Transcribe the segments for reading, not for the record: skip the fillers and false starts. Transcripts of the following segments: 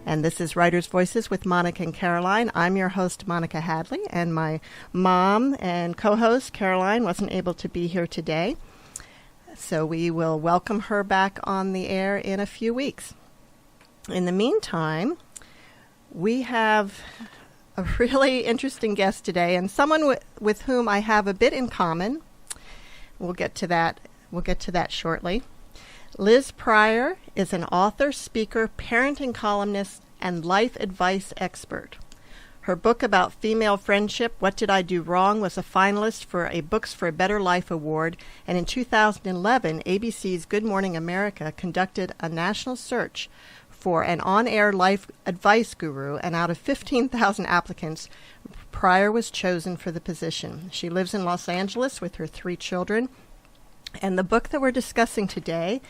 And this is Writers' Voices with Monica and Caroline. I'm your host, Monica Hadley, and my mom and co-host, Caroline, wasn't able to be here today. So we will welcome her back on the air in a few weeks. In the meantime, we have a really interesting guest today, and someone with whom I have a bit in common. We'll get to that shortly. Liz Priyor is an author, speaker, parenting columnist, and life advice expert. Her book about female friendship, What Did I Do Wrong?, was a finalist for a Books for a Better Life award, and in 2011, ABC's Good Morning America conducted a national search for an on-air life advice guru, and out of 15,000 applicants, Priyor was chosen for the position. She lives in Los Angeles with her 3 children. And the book that we're discussing today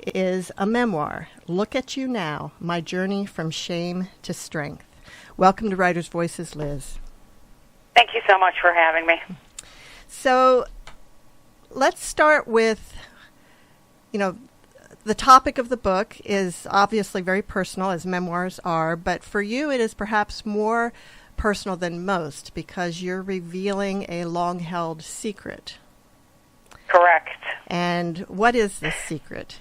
is a memoir, Look at You Now, My Journey from Shame to Strength. Welcome to Writers' Voices, Liz. Thank you so much for having me. So let's start with, the topic of the book is obviously very personal, as memoirs are, but for you it is perhaps more personal than most because you're revealing a long-held secret. Correct. And what is this secret?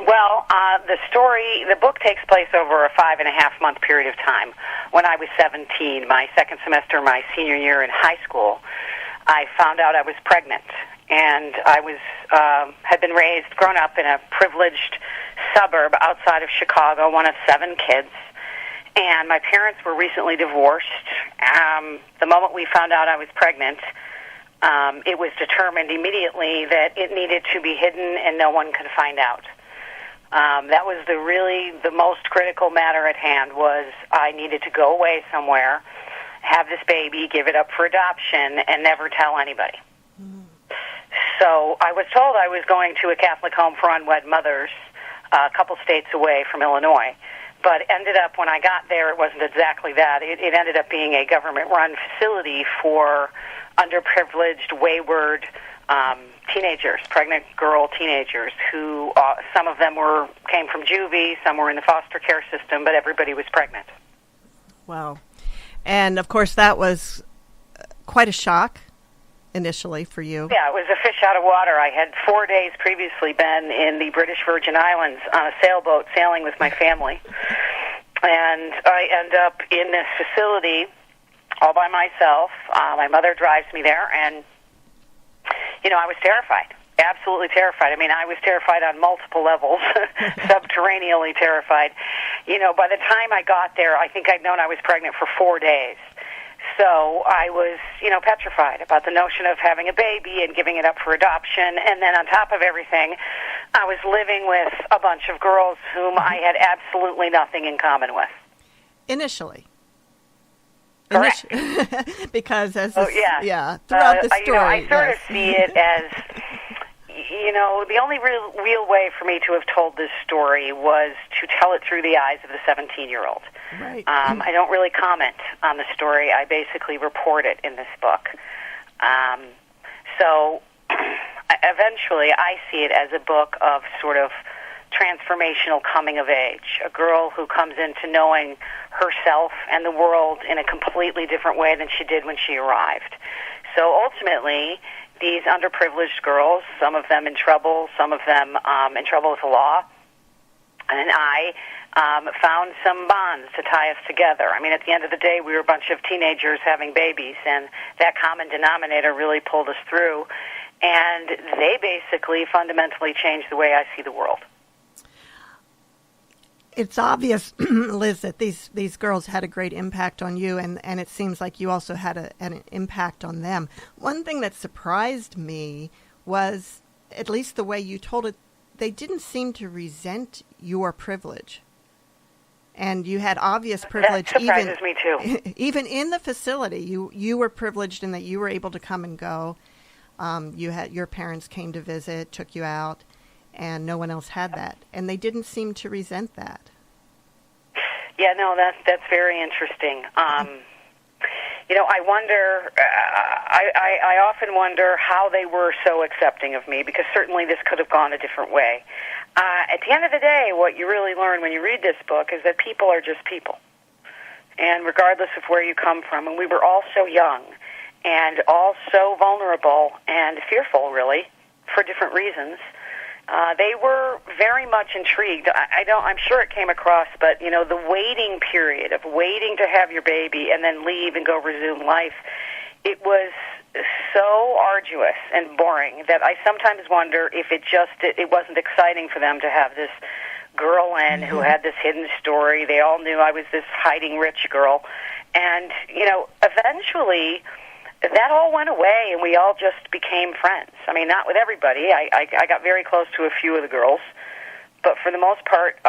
Well, the book takes place over a 5.5-month period of time. When I was 17, my second semester, my senior year in high school, I found out I was pregnant. And I had been grown up in a privileged suburb outside of Chicago, one of 7 kids. And my parents were recently divorced. The moment we found out I was pregnant, it was determined immediately that it needed to be hidden and no one could find out. That was the most critical matter at hand. Was I needed to go away somewhere, have this baby, give it up for adoption, and never tell anybody. So I was told I was going to a Catholic home for unwed mothers a couple states away from Illinois. But ended up, when I got there, it wasn't exactly that. It ended up being a government-run facility for underprivileged, wayward teenagers, pregnant girl teenagers, who some of them came from juvie, some were in the foster care system, but everybody was pregnant. Wow. And, of course, that was quite a shock initially for you. Yeah, it was a fish out of water. I had 4 days previously been in the British Virgin Islands on a sailboat sailing with my family, and I end up in this facility all by myself. My mother drives me there, and, I was terrified, absolutely terrified. I mean, I was terrified on multiple levels, subterraneally terrified. By the time I got there, I think I'd known I was pregnant for 4 days. So I was, petrified about the notion of having a baby and giving it up for adoption. And then on top of everything, I was living with a bunch of girls whom I had absolutely nothing in common with. Initially. Correct. Because throughout the story. I sort of see it as, the only real way for me to have told this story was to tell it through the eyes of the 17-year-old. Right. I don't really comment on the story. I basically report it in this book. So eventually I see it as a book of sort of transformational coming of age, a girl who comes into knowing herself and the world in a completely different way than she did when she arrived. So ultimately, these underprivileged girls, some of them in trouble, some of them in trouble with the law, and I found some bonds to tie us together. I mean, at the end of the day, we were a bunch of teenagers having babies, and that common denominator really pulled us through, and they basically fundamentally changed the way I see the world. It's obvious, Liz, that these girls had a great impact on you, and it seems like you also had an impact on them. One thing that surprised me was, at least the way you told it, they didn't seem to resent your privilege. And you had obvious privilege. That surprises me too. Even in the facility, you were privileged in that you were able to come and go. Your parents came to visit, took you out, and no one else had that. And they didn't seem to resent that. Yeah, no, that's very interesting. I wonder, I often wonder how they were so accepting of me, because certainly this could have gone a different way. at the end of the day, what you really learn when you read this book is that people are just people. And regardless of where you come from, and we were all so young and all so vulnerable and fearful, really, for different reasons, they were very much intrigued. I'm sure it came across, but, the waiting period of waiting to have your baby and then leave and go resume life, it was so arduous and boring that I sometimes wonder if it wasn't exciting for them to have this girl in who had this hidden story. They all knew I was this hiding rich girl. And, eventually that all went away and we all just became friends. I mean, not with everybody. I got very close to a few of the girls. But for the most part,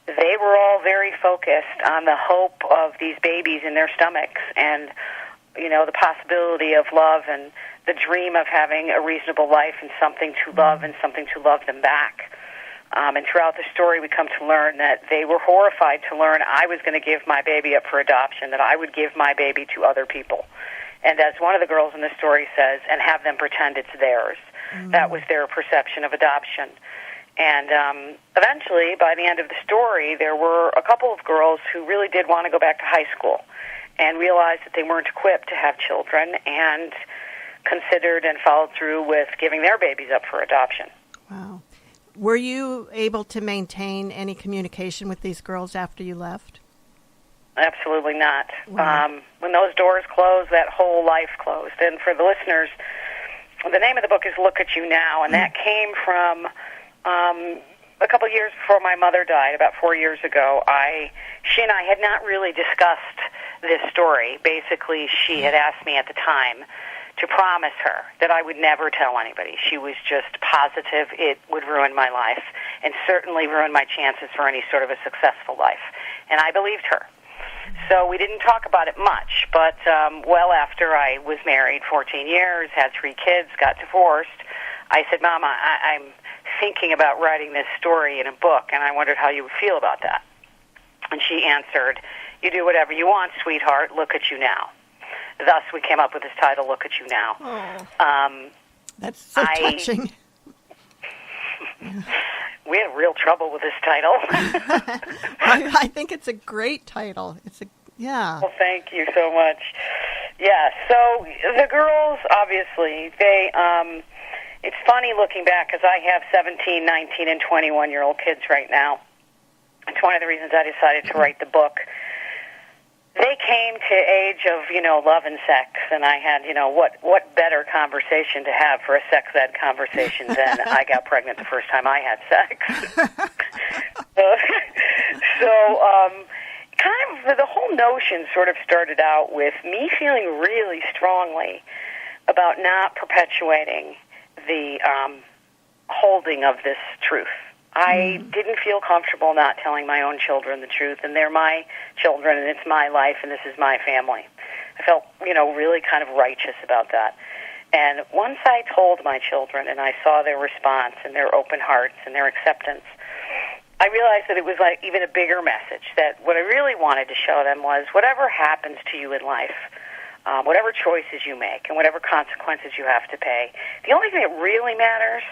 they were all very focused on the hope of these babies in their stomachs and, the possibility of love and the dream of having a reasonable life and something to love and something to love them back. And throughout the story, we come to learn that they were horrified to learn I was going to give my baby up for adoption, that I would give my baby to other people. And as one of the girls in the story says, and have them pretend it's theirs. That was their perception of adoption. And eventually, by the end of the story, there were a couple of girls who really did want to go back to high school and realized that they weren't equipped to have children and considered and followed through with giving their babies up for adoption. Wow. Were you able to maintain any communication with these girls after you left? Absolutely not. Wow. When those doors closed, that whole life closed. And for the listeners, the name of the book is Look at You Now, and that came from a couple of years before my mother died, about 4 years ago. She and I had not really discussed this story. Basically, she had asked me at the time to promise her that I would never tell anybody. She was just positive it would ruin my life and certainly ruin my chances for any sort of a successful life. And I believed her. So we didn't talk about it much, but well after I was married 14 years, had 3 kids, got divorced, I said, Mama, I'm thinking about writing this story in a book, and I wondered how you would feel about that. And she answered, you do whatever you want, sweetheart, look at you now. Thus, we came up with this title, Look at You Now. Oh, that's so touching. We had real trouble with this title. I think it's a great title. Yeah. Well, thank you so much. Yeah, so the girls, obviously, it's funny looking back because I have 17, 19, and 21-year-old kids right now. It's one of the reasons I decided to write the book. They came to age of, love and sex, and I had, what better conversation to have for a sex ed conversation than I got pregnant the first time I had sex. Kind of the whole notion sort of started out with me feeling really strongly about not perpetuating the holding of this truth. I didn't feel comfortable not telling my own children the truth, and they're my children, and it's my life, and this is my family. I felt, really kind of righteous about that. And once I told my children and I saw their response and their open hearts and their acceptance, I realized that it was like even a bigger message, that what I really wanted to show them was whatever happens to you in life, whatever choices you make and whatever consequences you have to pay, the only thing that really matters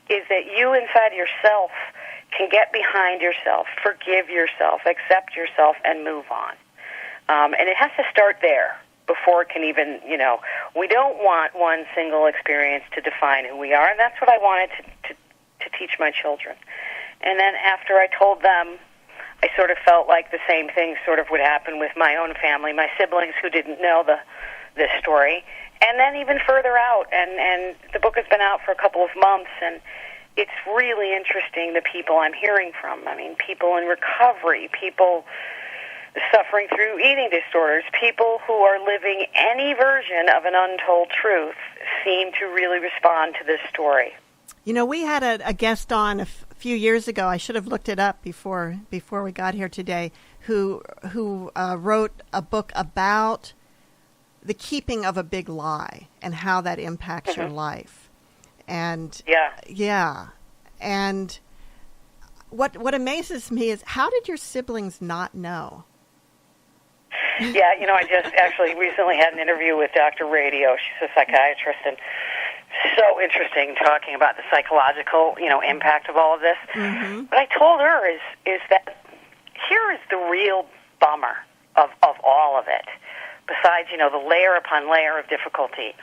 is that you inside yourself can get behind yourself, forgive yourself, accept yourself, and move on. And it has to start there before it can even, we don't want one single experience to define who we are, and that's what I wanted to teach my children. And then after I told them, I sort of felt like the same thing sort of would happen with my own family, my siblings who didn't know this story, and then even further out. And the book has been out for a couple of months, and it's really interesting the people I'm hearing from. I mean, people in recovery, people suffering through eating disorders, people who are living any version of an untold truth seem to really respond to this story. We had a guest on a few years ago. I should have looked it up before we got here today, who wrote a book about the keeping of a big lie and how that impacts your life. And and what amazes me is, how did your siblings not know? I just actually recently had an interview with Dr. Radio. She's a psychiatrist, and so interesting talking about the psychological, impact of all of this. Mm-hmm. What I told her is that here is the real bummer of all of it. Besides, the layer upon layer of difficulty,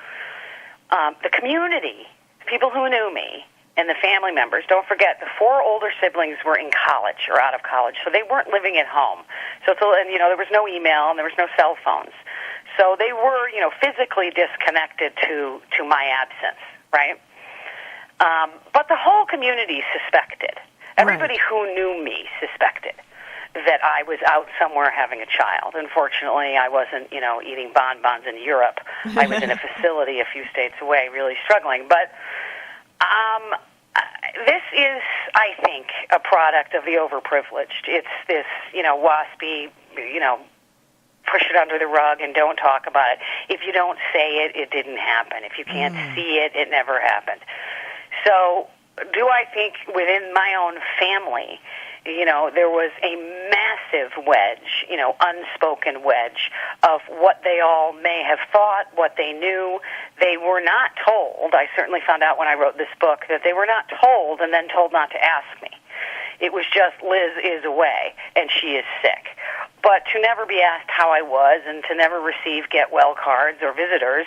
the community, people who knew me, and the family members. Don't forget, the 4 older siblings were in college or out of college, so they weren't living at home. So there was no email and there was no cell phones. So they were, physically disconnected to my absence, right? But the whole community suspected. Everybody who knew me suspected that I was out somewhere having a child. Unfortunately, I wasn't, eating bonbons in Europe. I was in a facility a few states away, really struggling. But this is, I think, a product of the overprivileged. It's this, waspy, push it under the rug and don't talk about it. If you don't say it, it didn't happen. If you can't see it, it never happened. So do I think within my own family, there was a massive wedge, unspoken wedge of what they all may have thought, what they knew. They were not told. I certainly found out when I wrote this book that they were not told and then told not to ask me. It was just, Liz is away and she is sick. But to never be asked how I was and to never receive get well cards or visitors,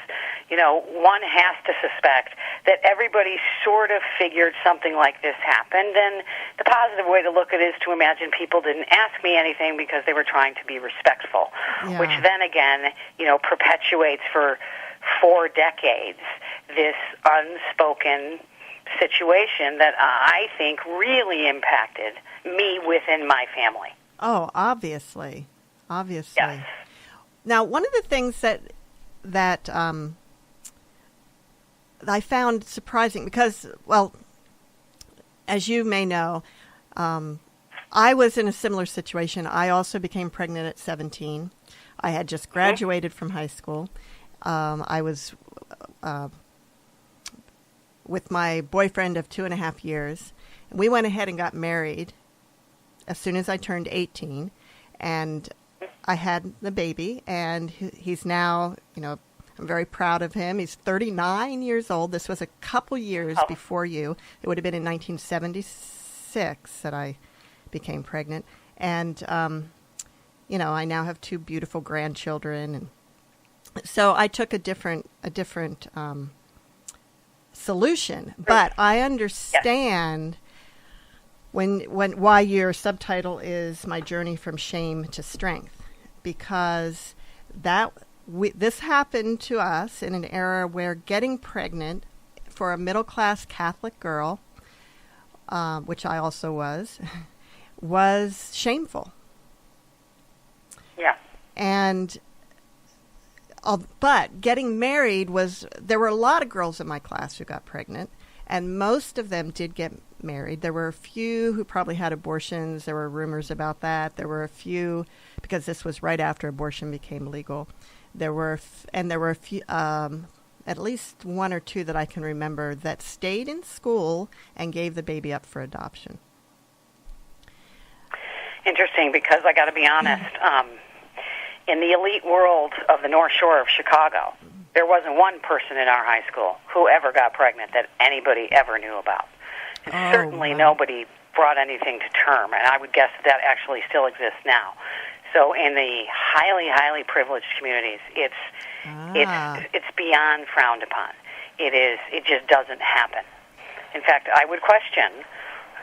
one has to suspect that everybody sort of figured something like this happened. And the positive way to look at it is to imagine people didn't ask me anything because they were trying to be respectful, which then again, perpetuates for 4 decades this unspoken situation that I think really impacted me within my family. Oh, obviously. Yes. Now, one of the things that I found surprising because, well, as you may know, I was in a similar situation. I also became pregnant at 17. I had just graduated from high school. I was with my boyfriend of 2.5 years. We went ahead and got married as soon as I turned 18, and I had the baby, and he's now, I'm very proud of him. He's 39 years old. This was a couple years before you. It would have been in 1976 that I became pregnant. And, I now have 2 beautiful grandchildren. And so I took a different solution. But I understand why your subtitle is My Journey from Shame to Strength, because this happened to us in an era where getting pregnant for a middle-class Catholic girl, which I also was shameful. Yeah. But getting married there were a lot of girls in my class who got pregnant, and most of them did get married. There were a few who probably had abortions. There were rumors about that. There were a few, because this was right after abortion became legal. There were a few, at least 1 or 2 that I can remember that stayed in school and gave the baby up for adoption. Interesting, because I got to be honest, in the elite world of the North Shore of Chicago, there wasn't one person in our high school who ever got pregnant that anybody ever knew about. And certainly nobody brought anything to term, and I would guess that actually still exists now. So in the highly, highly privileged communities, it's beyond frowned upon. It just doesn't happen. In fact, I would question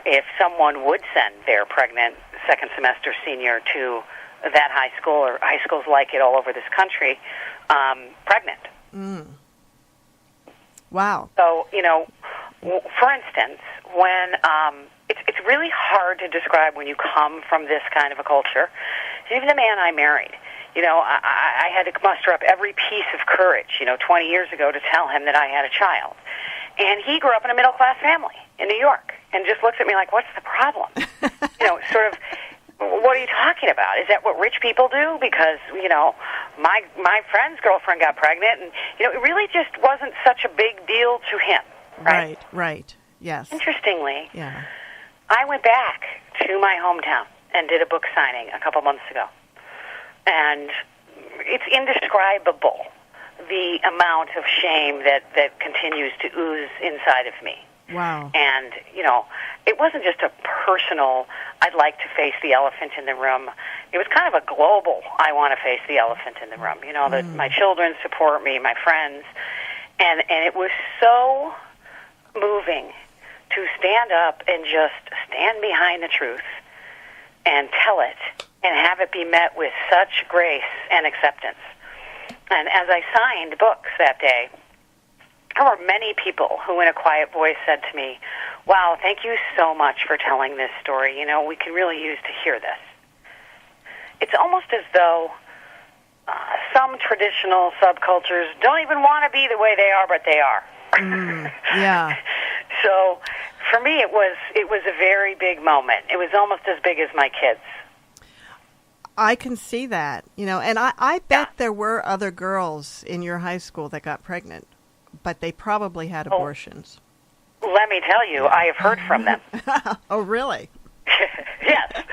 if someone would send their pregnant second semester senior to that high school or high schools like it all over this country, pregnant. Wow. So, for instance, when it's really hard to describe when you come from this kind of a culture. Even the man I married, I had to muster up every piece of courage, 20 years ago to tell him that I had a child. And he grew up in a middle-class family in New York and just looks at me like, what's the problem? Sort of, what are you talking about? Is that what rich people do? Because, my friend's girlfriend got pregnant, and, it really just wasn't such a big deal to him, right? Right, yes. Interestingly, I went back to my hometown and did a book signing a couple months ago. And it's indescribable, the amount of shame that continues to ooze inside of me. Wow. And, it wasn't just a personal, I'd like to face the elephant in the room. It was kind of a global, I want to face the elephant in the room. That my children support me, my friends. And it was so moving to stand up and just stand behind the truth and tell it and have it be met with such grace and acceptance. And as I signed books that day, there were many people who in a quiet voice said to me, wow, thank you so much for telling this story. We can really use to hear this. It's almost as though some traditional subcultures don't even want to be the way they are, but they are. Yeah. So for me, it was a very big moment. It was almost as big as my kids. I can see that, and I bet there were other girls in your high school that got pregnant, but they probably had abortions. Let me tell you, I have heard from them. Oh, really? Yes.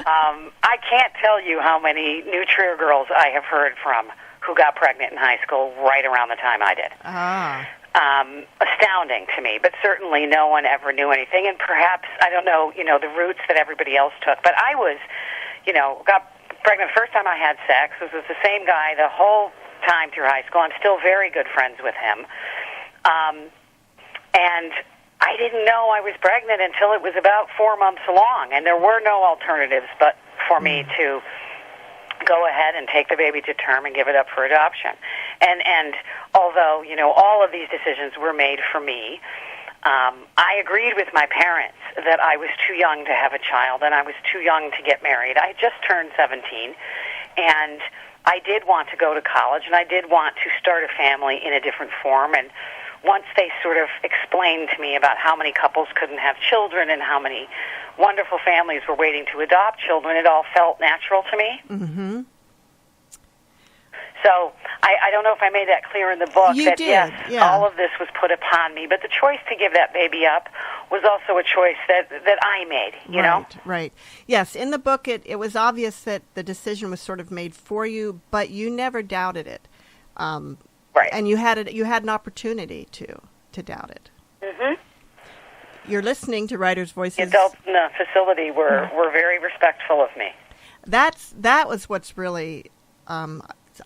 I can't tell you how many new Trier girls I have heard from who got pregnant in high school right around the time I did. Astounding to me, but certainly no one ever knew anything, and perhaps, I don't know, the routes that everybody else took, but I was, got pregnant the first time I had sex. This was the same guy the whole time through high school. I'm still very good friends with him. And I didn't know I was pregnant until it was about 4 months along, and there were no alternatives but for me to go ahead and take the baby to term and give it up for adoption. And although, all of these decisions were made for me, I agreed with my parents that I was too young to have a child and I was too young to get married. I had just turned 17, and I did want to go to college, and I did want to start a family in a different form. And once they sort of explained to me about how many couples couldn't have children and how many wonderful families were waiting to adopt children, it all felt natural to me. Mm-hmm. So I don't know if I made that clear in the book. You that did, yes, yeah. all of this was put upon me, but the choice to give that baby up was also a choice that I made, you know? Right. Yes, in the book it was obvious that the decision was sort of made for you, but you never doubted it. Right. And you had an opportunity to doubt it. Mm-hmm. You're listening to Writers' Voices. The adults in the facility were very respectful of me. That was what's really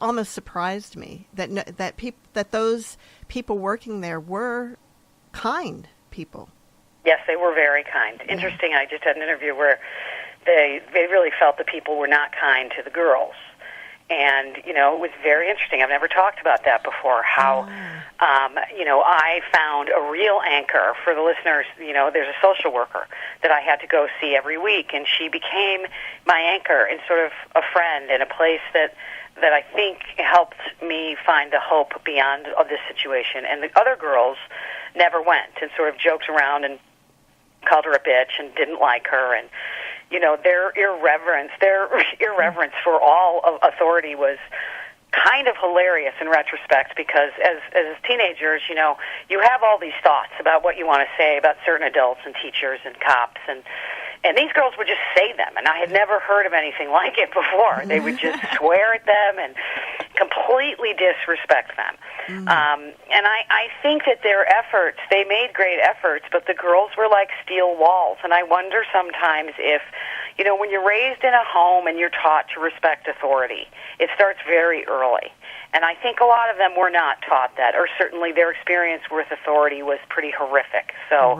almost surprised me that those people working there were kind people. Yes, they were very kind. Yeah. Interesting. I just had an interview where they really felt the people were not kind to the girls. And, it was very interesting. I've never talked about that before, how, I found a real anchor for the listeners. There's a social worker that I had to go see every week, and she became my anchor and sort of a friend and a place that I think helped me find the hope beyond of this situation. And the other girls never went and sort of joked around and called her a bitch and didn't like her. And, their irreverence for all of authority was kind of hilarious in retrospect, because as teenagers, you have all these thoughts about what you want to say about certain adults and teachers and cops, and these girls would just say them, and I had never heard of anything like it before. They would just swear at them and completely disrespect them. Mm-hmm. And I think that their efforts, they made great efforts, but the girls were like steel walls. And I wonder sometimes if, when you're raised in a home and you're taught to respect authority, it starts very early. And I think a lot of them were not taught that, or certainly their experience with authority was pretty horrific. So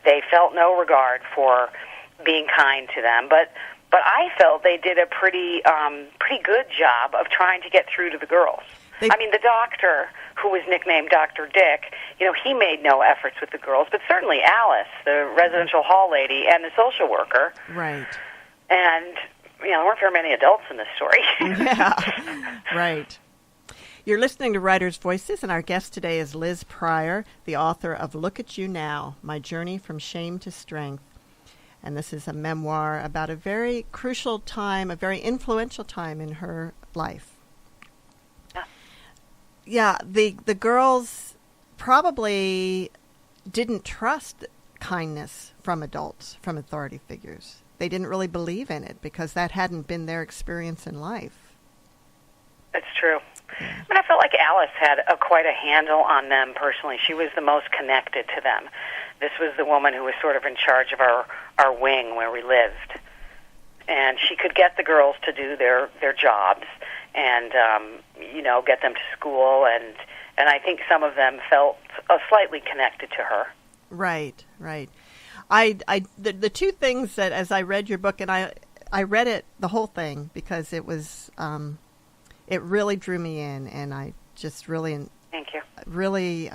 They felt no regard for being kind to them, but I felt they did a pretty good job of trying to get through to the girls. The doctor, who was nicknamed Dr. Dick, he made no efforts with the girls, but certainly Alice, the residential hall lady, and the social worker. Right. And, there weren't very many adults in this story. Yeah, right. You're listening to Writers' Voices, and our guest today is Liz Priyor, the author of Look at You Now, My Journey from Shame to Strength. And this is a memoir about a very crucial time, a very influential time in her life. Yeah, the girls probably didn't trust kindness from adults, from authority figures. They didn't really believe in it because that hadn't been their experience in life. That's true. Yeah. I felt like Alice had quite a handle on them personally. She was the most connected to them. This was the woman who was sort of in charge of our wing where we lived. And she could get the girls to do their jobs and, get them to school. And I think some of them felt slightly connected to her. Right. The two things that, as I read your book, and I read it, the whole thing, because it was, it really drew me in, and I just really, thank you, really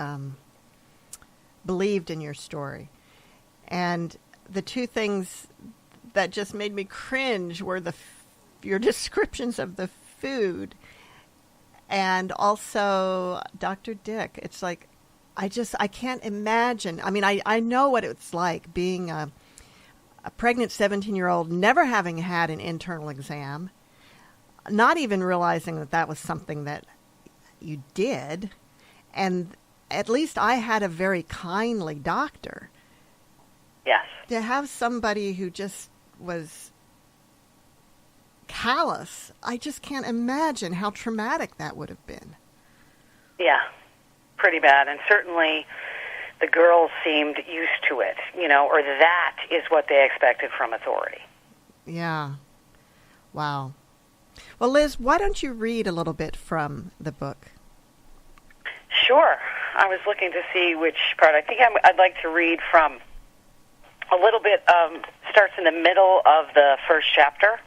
believed in your story. And the two things that just made me cringe were your descriptions of the food, and also Dr. Dick. It's like, I can't imagine. I mean, I know what it's like being a pregnant 17-year-old, never having had an internal exam, not even realizing that was something that you did. And at least I had a very kindly doctor. Yes. To have somebody who just was callous, I just can't imagine how traumatic that would have been. Yeah, pretty bad. And certainly the girls seemed used to it, or that is what they expected from authority. Yeah. Wow. Well, Liz, why don't you read a little bit from the book? Sure. I was looking to see which part. I think I'd like to read from a little bit, starts in the middle of the first chapter.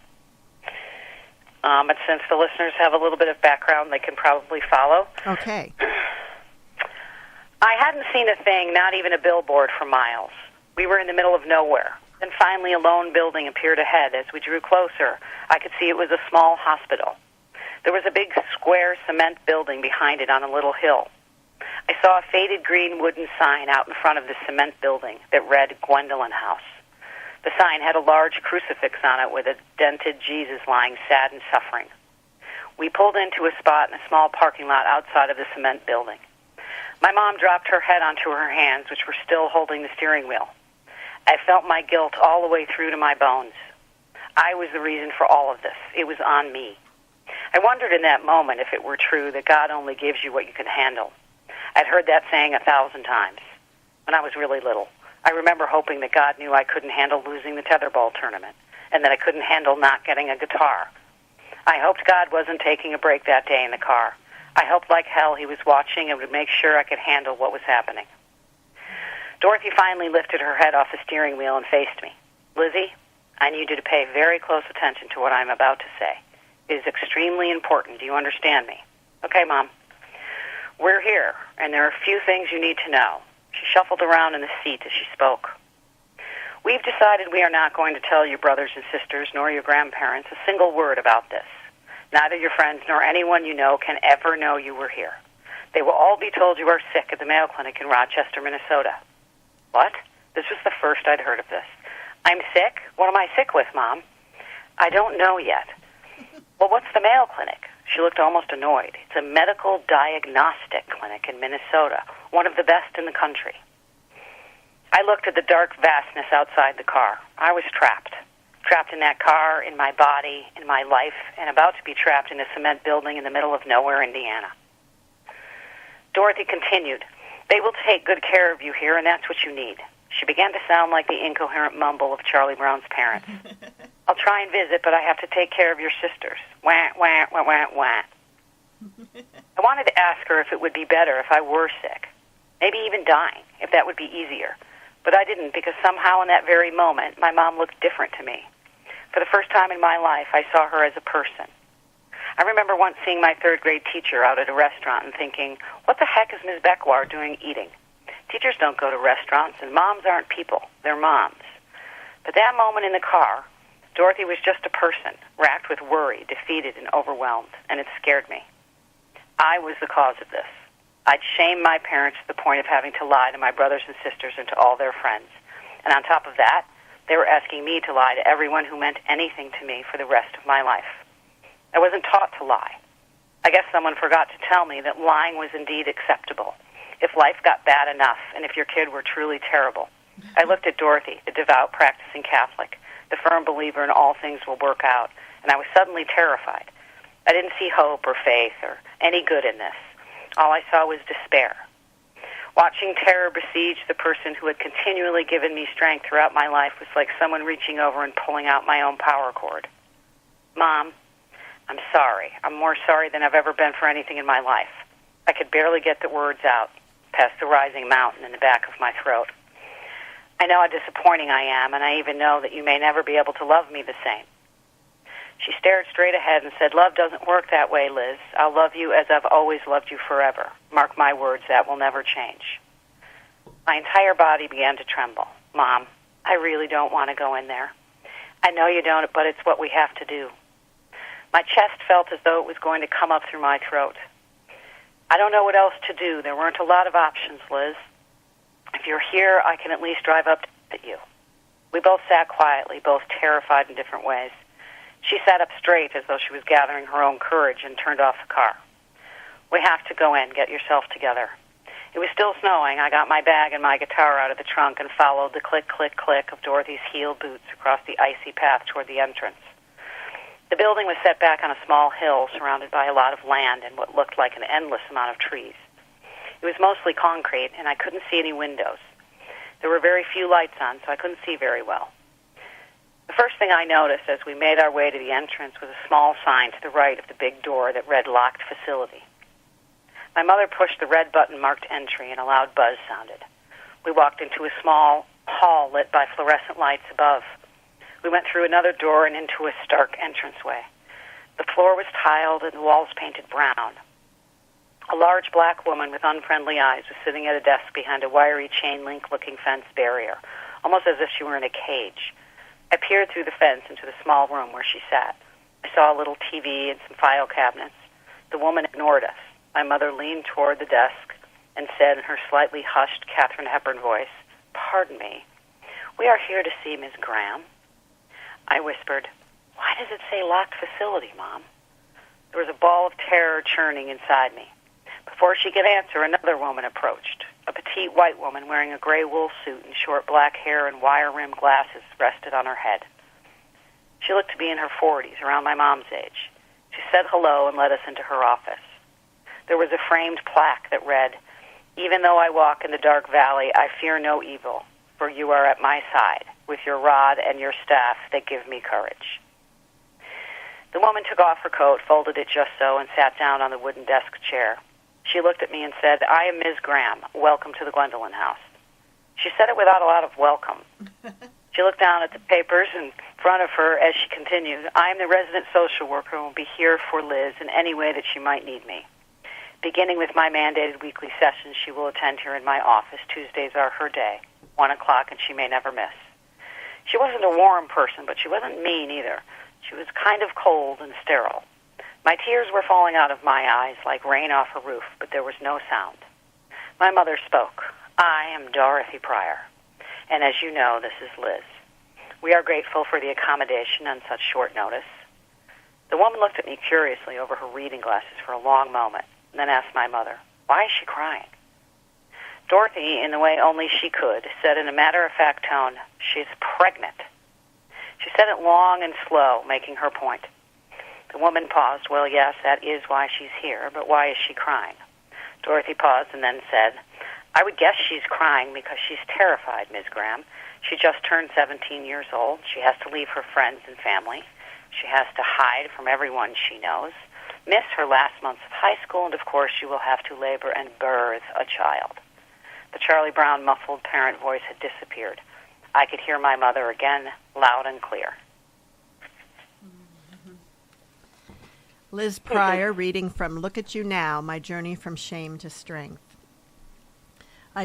But since the listeners have a little bit of background, they can probably follow. Okay. I hadn't seen a thing, not even a billboard, for miles. We were in the middle of nowhere. Then finally a lone building appeared ahead. As we drew closer, I could see it was a small hospital. There was a big square cement building behind it on a little hill. I saw a faded green wooden sign out in front of the cement building that read Gwendolyn House. The sign had a large crucifix on it with a dented Jesus lying sad and suffering. We pulled into a spot in a small parking lot outside of the cement building. My mom dropped her head onto her hands, which were still holding the steering wheel. I felt my guilt all the way through to my bones. I was the reason for all of this. It was on me. I wondered in that moment if it were true that God only gives you what you can handle. I'd heard that saying 1,000 times when I was really little. I remember hoping that God knew I couldn't handle losing the tetherball tournament and that I couldn't handle not getting a guitar. I hoped God wasn't taking a break that day in the car. I hoped like hell he was watching and would make sure I could handle what was happening. Dorothy finally lifted her head off the steering wheel and faced me. Lizzie, I need you to pay very close attention to what I'm about to say. It is extremely important. Do you understand me? Okay, Mom. We're here, and there are a few things you need to know. She shuffled around in the seat as she spoke. We've decided we are not going to tell your brothers and sisters nor your grandparents a single word about this. Neither your friends nor anyone you know can ever know you were here. They will all be told you are sick at the Mayo Clinic in Rochester, Minnesota. What? This was the first I'd heard of this. I'm sick? What am I sick with, Mom? I don't know yet. Well, what's the Mayo Clinic? She looked almost annoyed. It's a medical diagnostic clinic in Minnesota, one of the best in the country. I looked at the dark vastness outside the car. I was trapped in that car, in my body, in my life, and about to be trapped in a cement building in the middle of nowhere, Indiana. Dorothy continued, they will take good care of you here, and that's what you need. She began to sound like the incoherent mumble of Charlie Brown's parents. I'll try and visit, but I have to take care of your sisters. Wah, wah, wah, wah, wah. I wanted to ask her if it would be better if I were sick, maybe even dying, if that would be easier. But I didn't, because somehow in that very moment, my mom looked different to me. For the first time in my life, I saw her as a person. I remember once seeing my third-grade teacher out at a restaurant and thinking, what the heck is Ms. Beckwar doing eating? Teachers don't go to restaurants, and moms aren't people. They're moms. But that moment in the car, Dorothy was just a person, racked with worry, defeated, and overwhelmed, and it scared me. I was the cause of this. I'd shamed my parents to the point of having to lie to my brothers and sisters and to all their friends. And on top of that, they were asking me to lie to everyone who meant anything to me for the rest of my life. I wasn't taught to lie. I guess someone forgot to tell me that lying was indeed acceptable, if life got bad enough and if your kid were truly terrible. I looked at Dorothy, the devout practicing Catholic, the firm believer in all things will work out, and I was suddenly terrified. I didn't see hope or faith or any good in this. All I saw was despair. Watching terror besiege the person who had continually given me strength throughout my life was like someone reaching over and pulling out my own power cord. Mom, I'm sorry. I'm more sorry than I've ever been for anything in my life. I could barely get the words out past the rising mountain in the back of my throat. I know how disappointing I am, and I even know that you may never be able to love me the same. She stared straight ahead and said, Love doesn't work that way, Liz. I'll love you as I've always loved you forever. Mark my words, that will never change. My entire body began to tremble. Mom, I really don't want to go in there. I know you don't, but it's what we have to do. My chest felt as though it was going to come up through my throat. I don't know what else to do. There weren't a lot of options, Liz. If you're here, I can at least drive up to you. We both sat quietly, both terrified in different ways. She sat up straight as though she was gathering her own courage and turned off the car. We have to go in. Get yourself together. It was still snowing. I got my bag and my guitar out of the trunk and followed the click, click, click of Dorothy's heel boots across the icy path toward the entrance. The building was set back on a small hill surrounded by a lot of land and what looked like an endless amount of trees. It was mostly concrete, and I couldn't see any windows. There were very few lights on, so I couldn't see very well. The first thing I noticed as we made our way to the entrance was a small sign to the right of the big door that read Locked Facility. My mother pushed the red button marked entry and a loud buzz sounded. We walked into a small hall lit by fluorescent lights above. We went through another door and into a stark entranceway. The floor was tiled and the walls painted brown. A large black woman with unfriendly eyes was sitting at a desk behind a wiry chain-link-looking fence barrier, almost as if she were in a cage. I peered through the fence into the small room where she sat. I saw a little TV and some file cabinets. The woman ignored us. My mother leaned toward the desk and said in her slightly hushed Katharine Hepburn voice, Pardon me, we are here to see Ms. Graham. I whispered, Why does it say locked facility, Mom? There was a ball of terror churning inside me. Before she could answer, another woman approached. A petite white woman wearing a gray wool suit and short black hair and wire-rimmed glasses rested on her head. She looked to be in her 40s, around my mom's age. She said hello and led us into her office. There was a framed plaque that read, Even though I walk in the dark valley, I fear no evil, for you are at my side, with your rod and your staff that give me courage. The woman took off her coat, folded it just so, and sat down on the wooden desk chair. She looked at me and said, I am Ms. Graham. Welcome to the Gwendolyn house. She said it without a lot of welcome. She looked down at the papers in front of her as she continued, I am the resident social worker and will be here for Liz in any way that she might need me. Beginning with my mandated weekly sessions, she will attend here in my office. Tuesdays are her day, 1 o'clock, and she may never miss. She wasn't a warm person, but she wasn't mean either. She was kind of cold and sterile. My tears were falling out of my eyes like rain off a roof, but there was no sound. My mother spoke. I am Dorothy Pryor, and as you know, this is Liz. We are grateful for the accommodation on such short notice. The woman looked at me curiously over her reading glasses for a long moment, and then asked my mother, Why is she crying? Dorothy, in the way only she could, said in a matter-of-fact tone, She's pregnant. She said it long and slow, making her point. The woman paused. Well, yes, that is why she's here, but why is she crying? Dorothy paused and then said, I would guess she's crying because she's terrified, Ms. Graham. She just turned 17 years old. She has to leave her friends and family. She has to hide from everyone she knows, miss her last months of high school, and of course she will have to labor and birth a child. The Charlie Brown muffled parent voice had disappeared. I could hear my mother again, loud and clear. Liz Priyor reading from Look at You Now, My Journey from Shame to Strength. I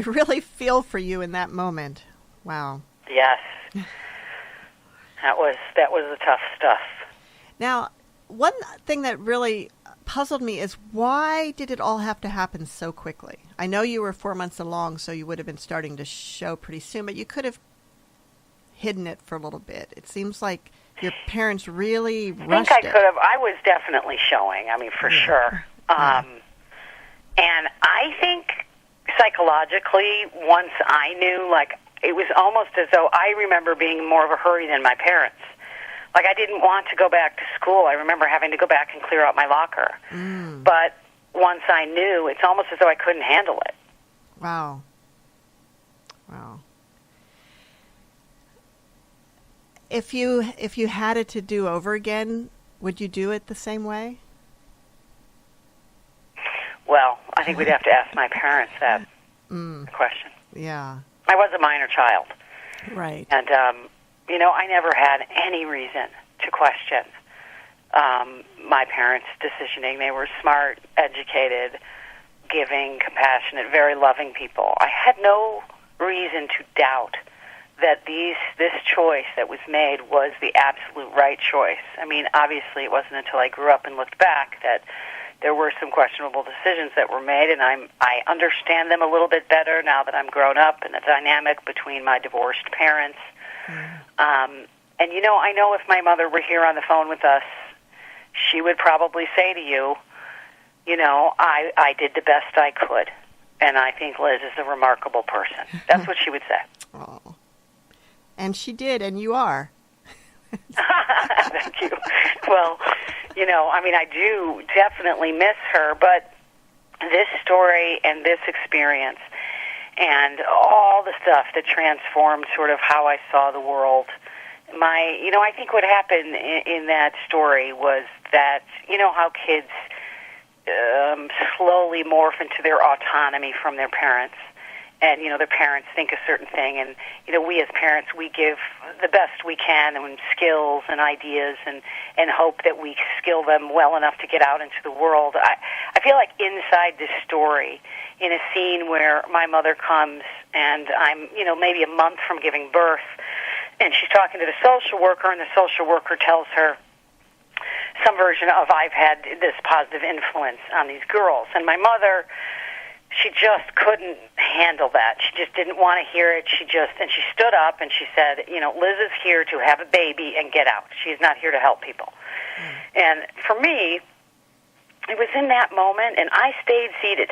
really feel for you in that moment. Wow. Yes. That was the tough stuff. Now, one thing that really puzzled me is why did it all have to happen so quickly? I know you were 4 months along, so you would have been starting to show pretty soon, but you could have hidden it for a little bit. It seems like your parents really rushed it. I think I could have. I was definitely showing, for sure. And I think psychologically, once I knew, it was almost as though I remember being in more of a hurry than my parents. Like, I didn't want to go back to school. I remember having to go back and clear out my locker. But once I knew, it's almost as though I couldn't handle it. Wow. Wow. If you had it to do over again, would you do it the same way? Well, I think we'd have to ask my parents that question. Yeah. I was a minor child. Right. And, I never had any reason to question my parents' decisioning. They were smart, educated, giving, compassionate, very loving people. I had no reason to doubt that this choice that was made was the absolute right choice. I mean, obviously it wasn't until I grew up and looked back that there were some questionable decisions that were made, and I understand them a little bit better now that I'm grown up, and the dynamic between my divorced parents. I know if my mother were here on the phone with us, she would probably say to you, I did the best I could, and I think Liz is a remarkable person. That's what she would say. Oh. And she did, and you are. Thank you. Well, I do definitely miss her, but this story and this experience and all the stuff that transformed sort of how I saw the world, I think what happened in that story was that, how kids slowly morph into their autonomy from their parents. And, their parents think a certain thing, and, we as parents, we give the best we can and skills and ideas and hope that we skill them well enough to get out into the world. I feel like inside this story, in a scene where my mother comes and I'm, maybe a month from giving birth, and she's talking to the social worker, and the social worker tells her some version of, I've had this positive influence on these girls. And my mother, she just couldn't handle that. She just didn't want to hear it. She stood up and she said, Liz is here to have a baby and get out. She's not here to help people. And for me, it was in that moment, and I stayed seated.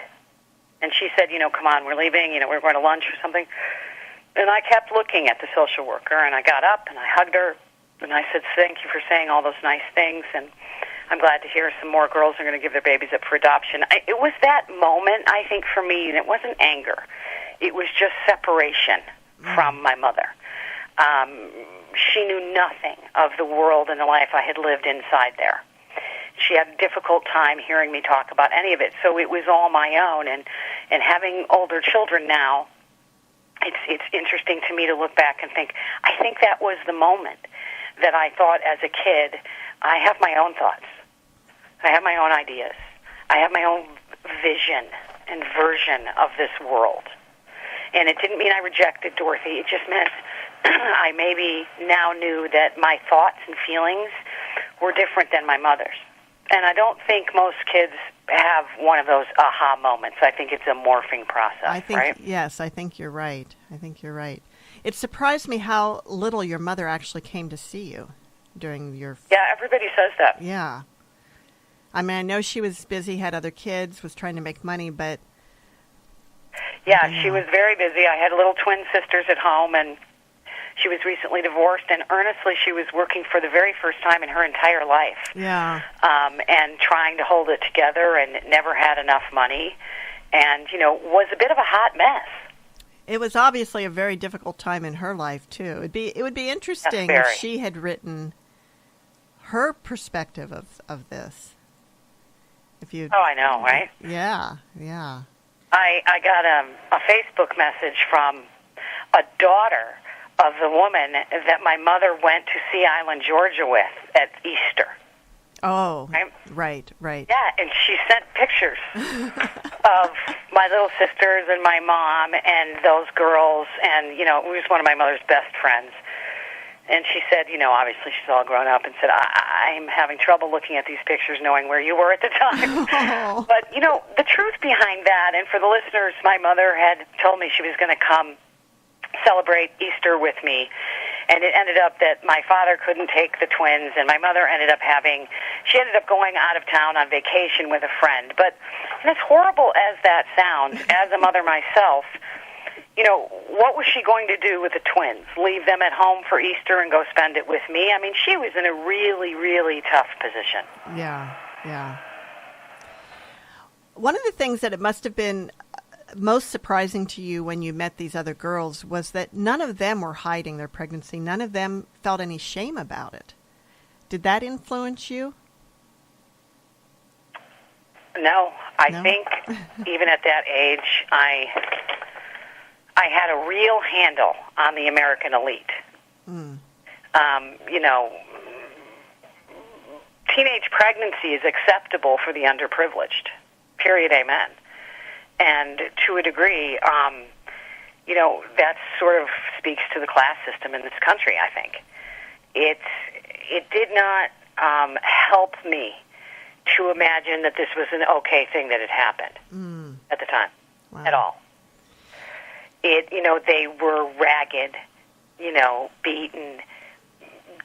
And she said, come on, we're leaving, we're going to lunch or something. And I kept looking at the social worker, and I got up and I hugged her, and I said, thank you for saying all those nice things, and I'm glad to hear some more girls are going to give their babies up for adoption. It was that moment, I think, for me, and it wasn't anger. It was just separation from my mother. She knew nothing of the world and the life I had lived inside there. She had a difficult time hearing me talk about any of it, so it was all my own. And having older children now, it's interesting to me to look back and think, I think that was the moment that I thought as a kid, I have my own thoughts. I have my own ideas. I have my own vision and version of this world. And it didn't mean I rejected Dorothy. It just meant I maybe now knew that my thoughts and feelings were different than my mother's. And I don't think most kids have one of those aha moments. I think it's a morphing process, right? Yes, I think you're right. It surprised me how little your mother actually came to see you during your... Yeah, everybody says that. Yeah. I mean, I know she was busy, had other kids, was trying to make money, but... Yeah, she was very busy. I had little twin sisters at home, and she was recently divorced, and earnestly she was working for the very first time in her entire life. Yeah. And trying to hold it together, and never had enough money, and, was a bit of a hot mess. It was obviously a very difficult time in her life, too. It would be interesting if she had written her perspective of this. Oh, I know, right? Yeah. I got a Facebook message from a daughter of the woman that my mother went to Sea Island, Georgia with at Easter. Oh, right. Yeah, and she sent pictures of my little sisters and my mom and those girls, and, it was one of my mother's best friends. And she said, obviously she's all grown up, and said, I'm having trouble looking at these pictures knowing where you were at the time. Oh. But, the truth behind that, and for the listeners, my mother had told me she was going to come celebrate Easter with me, and it ended up that my father couldn't take the twins, and my mother ended up going out of town on vacation with a friend. But as horrible as that sounds, as a mother myself, what was she going to do with the twins? Leave them at home for Easter and go spend it with me? I mean, she was in a really, really tough position. Yeah, yeah. One of the things that it must have been most surprising to you when you met these other girls was that none of them were hiding their pregnancy. None of them felt any shame about it. Did that influence you? No, I think even at that age, I had a real handle on the American elite. Mm. Teenage pregnancy is acceptable for the underprivileged. Period. Amen. And to a degree, that sort of speaks to the class system in this country, I think. It did not help me to imagine that this was an okay thing that had happened at the time at all. They were ragged, beaten,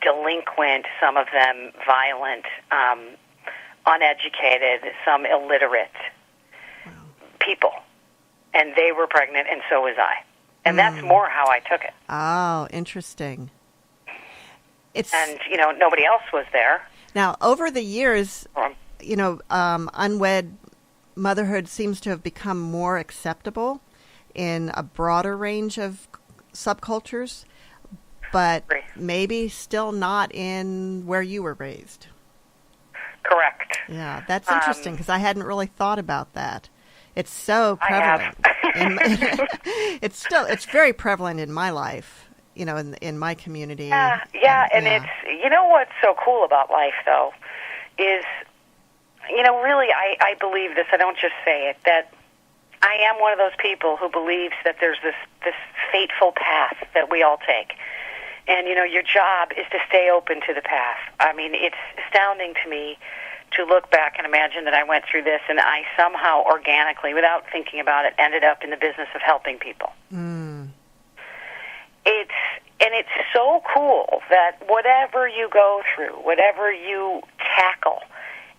delinquent, some of them violent, uneducated, some illiterate people. And they were pregnant, and so was I. And that's more how I took it. Oh, interesting. And, nobody else was there. Now, over the years, unwed motherhood seems to have become more acceptable in a broader range of subcultures, but maybe still not in where you were raised. Correct. Yeah, that's interesting because I hadn't really thought about that. It's so prevalent. It's very prevalent in my life, in my community. Yeah, and it's, what's so cool about life, though, is, really, I believe this, I don't just say it, that I am one of those people who believes that there's this fateful path that we all take. And, your job is to stay open to the path. I mean, it's astounding to me to look back and imagine that I went through this and I somehow organically, without thinking about it, ended up in the business of helping people. It's so cool that whatever you go through, whatever you tackle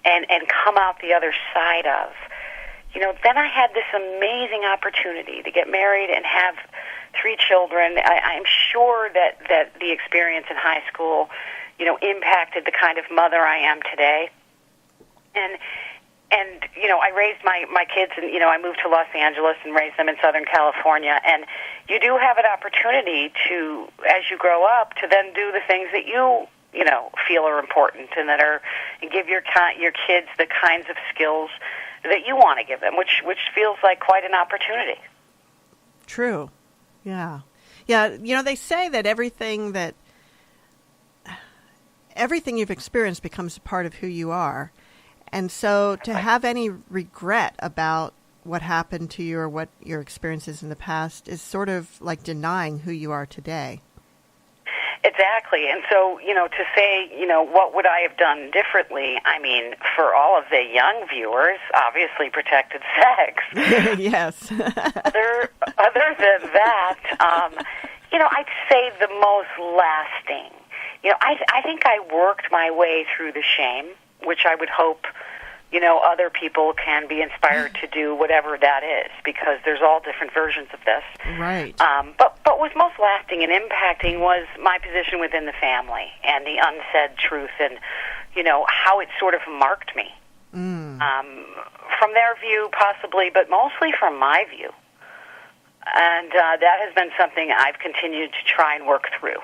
and come out the other side of, then I had this amazing opportunity to get married and have 3 children. I'm sure that the experience in high school, impacted the kind of mother I am today. And I raised my kids, and, I moved to Los Angeles and raised them in Southern California. And you do have an opportunity to, as you grow up, to then do the things that you feel are important and and give your kids the kinds of skills that you want to give them, which feels like quite an opportunity. True. Yeah. Yeah, they say that everything you've experienced becomes a part of who you are. And so to have any regret about what happened to you or what your experiences in the past is sort of like denying who you are today. Exactly. And so, to say, what would I have done differently? I mean, for all of the young viewers, obviously protected sex. Yes. Other than that, I'd say the most lasting. I think I worked my way through the shame, which I would hope, other people can be inspired to do, whatever that is, because there's all different versions of this. Right. But what's most lasting and impacting was my position within the family and the unsaid truth and, how it sort of marked me. From their view, possibly, but mostly from my view. And that has been something I've continued to try and work through.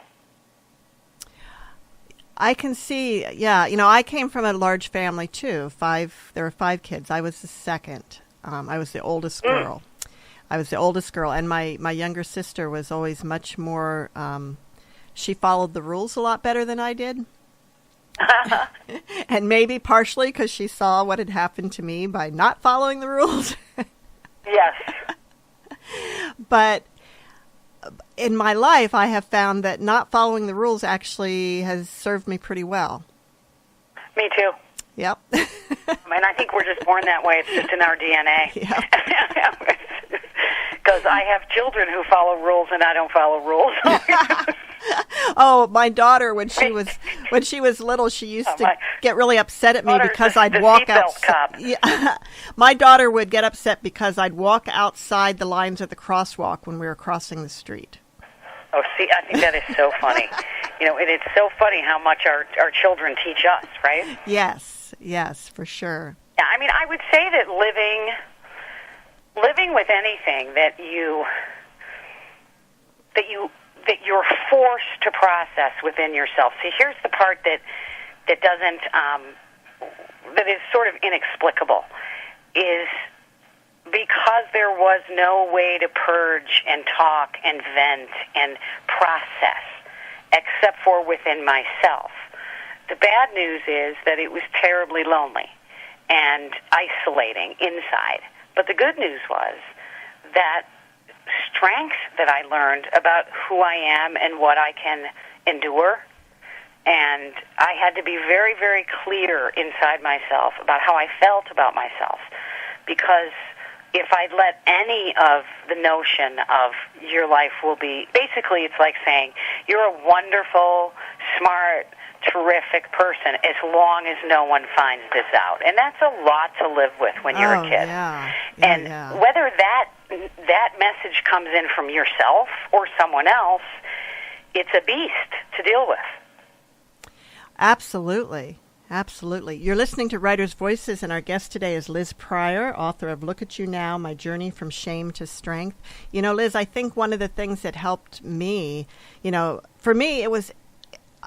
I can see, I came from a large family, too. There were 5 kids. I was the second. I was the oldest girl. And my younger sister was always much more, she followed the rules a lot better than I did. And maybe partially because she saw what had happened to me by not following the rules. Yes. But in my life, I have found that not following the rules actually has served me pretty well. Me too. Yep. I think we're just born that way. It's just in our DNA. Yep. because I have children who follow rules and I don't follow rules. Oh, my daughter, when she was little, she used to get really upset at me because I'd walk outside. Yeah. My daughter would get upset because I'd walk outside the lines of the crosswalk when we were crossing the street. Oh, see, I think that is so funny. And it's so funny how much our children teach us, right? Yes, for sure. Yeah, I mean, I would say that living with anything that you're forced to process within yourself. See, here's the part that doesn't that is sort of inexplicable, is because there was no way to purge and talk and vent and process except for within myself. The bad news is that it was terribly lonely and isolating inside. But the good news was that strength that I learned about who I am and what I can endure, and I had to be very, very clear inside myself about how I felt about myself, because if I'd let any of the notion of your life will be, basically it's like saying you're a wonderful, smart, terrific person as long as no one finds this out. And that's a lot to live with when you're a kid. And whether that message comes in from yourself or someone else, it's a beast to deal with. Absolutely. You're listening to Writers' Voices, and our guest today is Liz Priyor, author of Look at You Now, My Journey from Shame to Strength. Liz, I think one of the things that helped me, for me, it was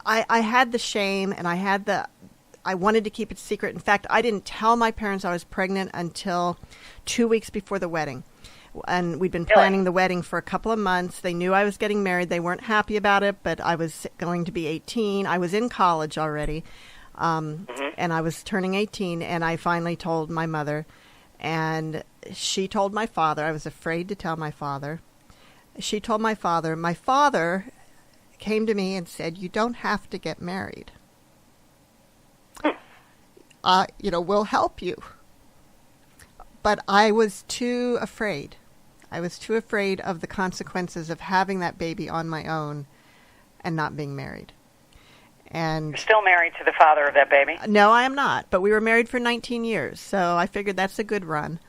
I had the shame, and I wanted to keep it secret. In fact, I didn't tell my parents I was pregnant until 2 weeks before the wedding. And we'd been planning the wedding for a couple of months. They knew I was getting married. They weren't happy about it, but I was going to be 18. I was in college already. And I was turning 18, and I finally told my mother, and she told my father. I was afraid to tell my father. She told my father. My father came to me and said, "You don't have to get married. We'll help you." But I was too afraid. I was too afraid of the consequences of having that baby on my own and not being married. And you're still married to the father of that baby? No, I am not. But we were married for 19 years, so I figured that's a good run.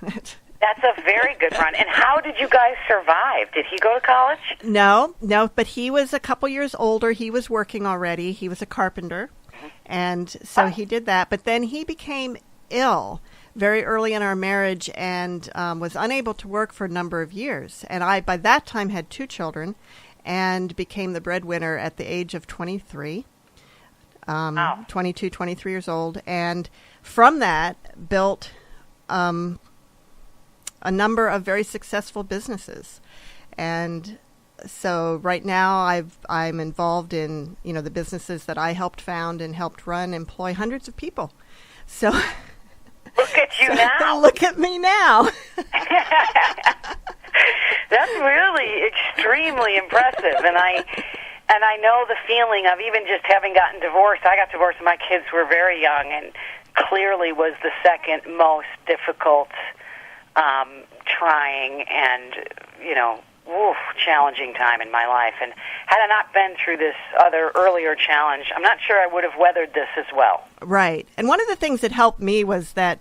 That's a very good run. And how did you guys survive? Did he go to college? No, but he was a couple years older. He was working already. He was a carpenter, and so he did that. But then he became ill very early in our marriage and was unable to work for a number of years. And I, by that time, had 2 children and became the breadwinner at the age of 23, 22, 23 years old. And from that, built a number of very successful businesses. And so right now I'm involved in, the businesses that I helped found and helped run, employ hundreds of people. So look at you now. Look at me now. That's really extremely impressive, and I know the feeling of even just having gotten divorced. I got divorced when my kids were very young, and clearly was the second most difficult, trying, and challenging time in my life. And had I not been through this other earlier challenge, I'm not sure I would have weathered this as well. Right. And one of the things that helped me was that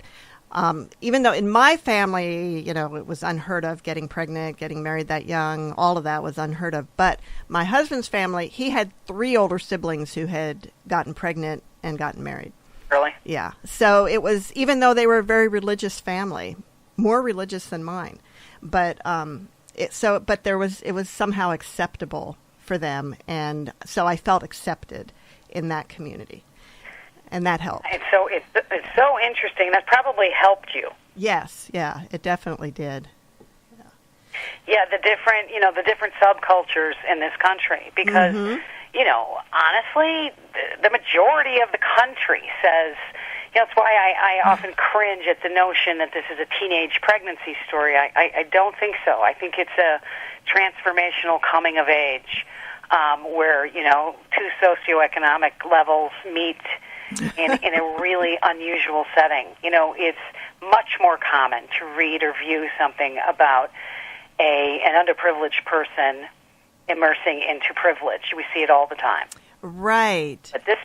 even though in my family, it was unheard of getting pregnant, getting married that young, all of that was unheard of. But my husband's family, he had 3 older siblings who had gotten pregnant and gotten married. Really? Yeah. So it was, even though they were a very religious family, more religious than mine, but it was somehow acceptable for them, and so I felt accepted in that community. And that helped. And so it's so interesting. That probably helped you. Yes, yeah, it definitely did. Yeah, the different subcultures in this country, because honestly, the majority of the country says. That's why I often cringe at the notion that this is a teenage pregnancy story. I don't think so. I think it's a transformational coming of age where 2 socioeconomic levels meet in a really unusual setting. It's much more common to read or view something about an underprivileged person immersing into privilege. We see it all the time. Right. But this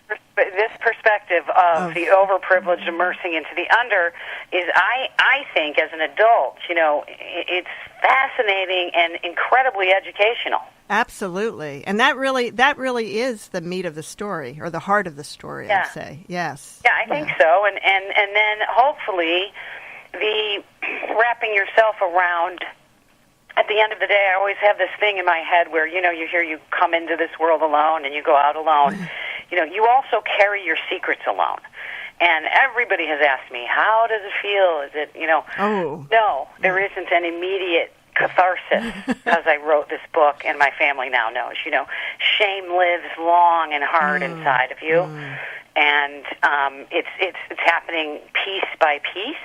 perspective of the overprivileged immersing into the under is, I think, as an adult, it's fascinating and incredibly educational. Absolutely. And that really is the meat of the story, or the heart of the story, Yeah. I'd say. Yes. Yeah, I think so. And then hopefully the wrapping yourself around. At the end of the day, I always have this thing in my head where, you come into this world alone and you go out alone. You also carry your secrets alone. And everybody has asked me, how does it feel? Is it, No, there isn't an immediate catharsis as I wrote this book, and my family now knows. Shame lives long and hard inside of you. And it's happening piece by piece.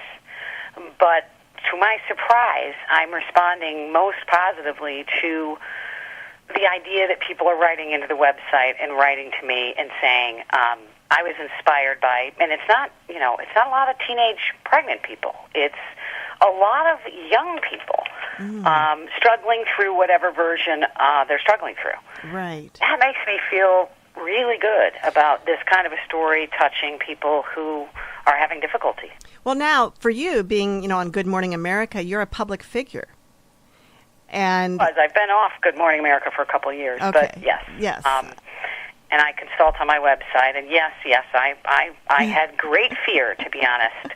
But to my surprise, I'm responding most positively to the idea that people are writing into the website and writing to me and saying, I was inspired by, and it's not a lot of teenage pregnant people. It's a lot of young people struggling through whatever version they're struggling through. Right. That makes me feel really good about this kind of a story touching people who are having difficulty. Well, now, for you, being, on Good Morning America, you're a public figure. And I've been off Good Morning America for a couple of years, okay. But yes. Yes. And I consult on my website, and yes, I had great fear, to be honest.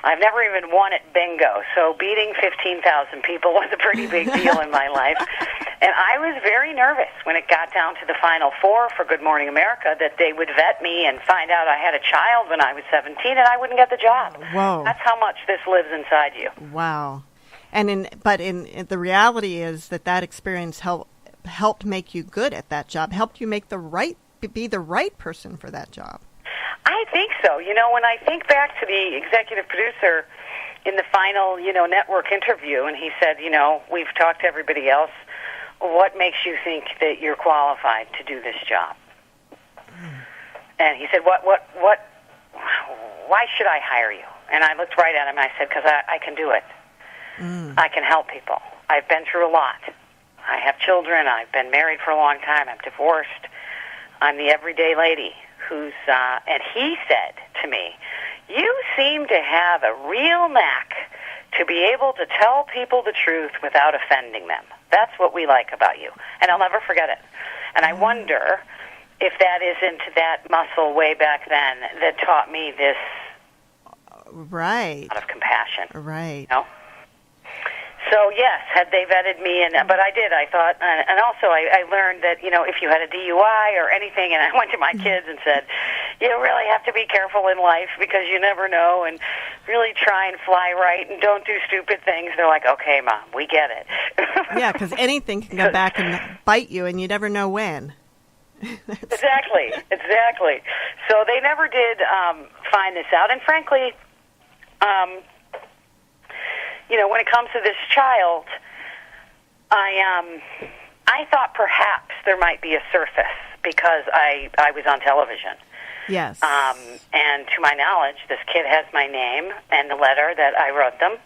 I've never even won at bingo, so beating 15,000 people was a pretty big deal in my life. And I was very nervous when it got down to the Final Four for Good Morning America that they would vet me and find out I had a child when I was 17 and I wouldn't get the job. Whoa. That's how much this lives inside you. Wow. And in the reality is that experience helped make you good at that job, helped you be the right person for that job. I think so. When I think back to the executive producer in the final, network interview, and he said, we've talked to everybody else. What makes you think that you're qualified to do this job? And he said, why should I hire you? And I looked right at him and I said, because I can do it. I can help people. I've been through a lot. I have children. I've been married for a long time. I'm divorced. I'm the everyday lady who's, and he said to me, you seem to have a real knack to be able to tell people the truth without offending them. That's what we like about you. And I'll never forget it. And I wonder if that isn't that muscle way back then that taught me this right lot of compassion. Right. So, yes, had they vetted me, but I did. I thought, and also I learned that, if you had a DUI or anything, and I went to my kids and said, you really have to be careful in life because you never know, and really try and fly right and don't do stupid things. They're like, okay, Mom, we get it. Yeah, because anything can go back and bite you, and you never know when. Exactly. So they never did find this out, and frankly, when it comes to this child, I thought perhaps there might be a surface because I was on television. Yes. And to my knowledge, this kid has my name and the letter that I wrote them.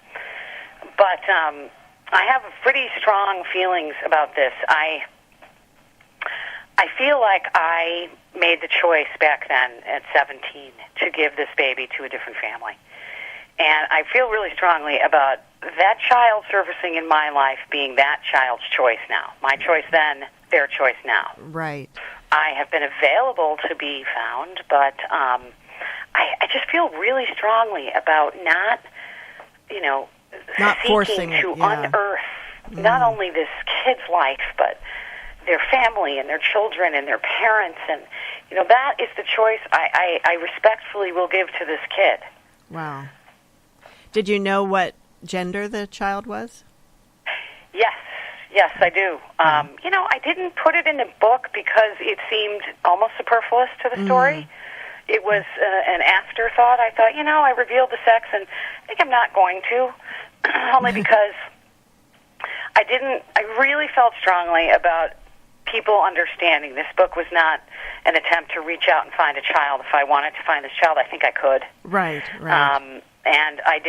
But I have pretty strong feelings about this. I feel like I made the choice back then at 17 to give this baby to a different family. And I feel really strongly about that child surfacing in my life being that child's choice now. My choice then, their choice now. Right. I have been available to be found, but I just feel really strongly about not forcing seeking to it, yeah. unearth not only this kid's life, but their family and their children and their parents. And, that is the choice I respectfully will give to this kid. Wow. Did you know what gender the child was? Yes, I do. I didn't put it in the book because it seemed almost superfluous to the story. It was an afterthought. I thought, I revealed the sex, and I think I'm not going to, only because I really felt strongly about people understanding. This book was not an attempt to reach out and find a child. If I wanted to find this child, I think I could. Right. And I